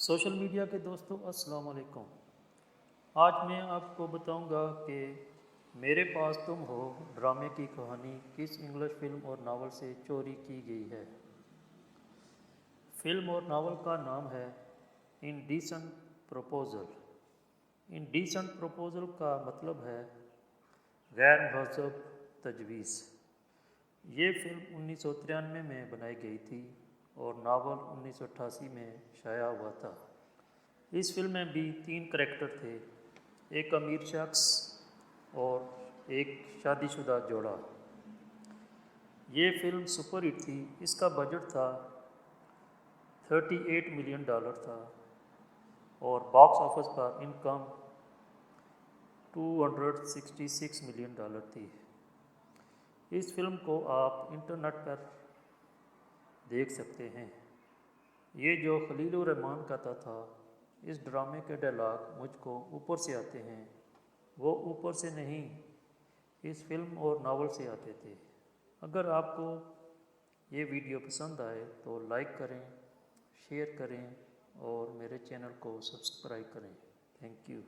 Social media کے دوستوں السلام علیکم۔ آج میں آپ کو بتاؤں گا کہ میرے پاس تم ہو ڈرامے کی کہانی کس انگلش فلم اور ناول سے چوری کی گئی ہے۔ فلم اور ناول کا نام ہے انڈیسنٹ پروپوزل۔ انڈیسنٹ پروپوزل کا مطلب ہے غیر مہذب تجویز۔ یہ فلم 1993 میں بنائی گئی تھی اور ناول 1988 میں شائع ہوا تھا۔ اس فلم میں بھی 3 کریکٹر تھے، ایک امیر شخص اور ایک شادی شدہ جوڑا۔ یہ فلم سپر ہٹ تھی۔ اس کا بجٹ تھا $38 ملین تھا اور باکس آفس پر انکم $266 ملین تھی۔ اس فلم کو آپ انٹرنیٹ پر دیکھ سکتے ہیں۔ یہ جو خلیل الرحمن کہتا تھا، اس ڈرامے کے ڈائلاگ مجھ کو اوپر سے آتے ہیں، وہ اوپر سے نہیں، اس فلم اور ناول سے آتے تھے۔ اگر آپ کو یہ ویڈیو پسند آئے تو لائک کریں، شیئر کریں اور میرے چینل کو سبسکرائب کریں۔ Thank you.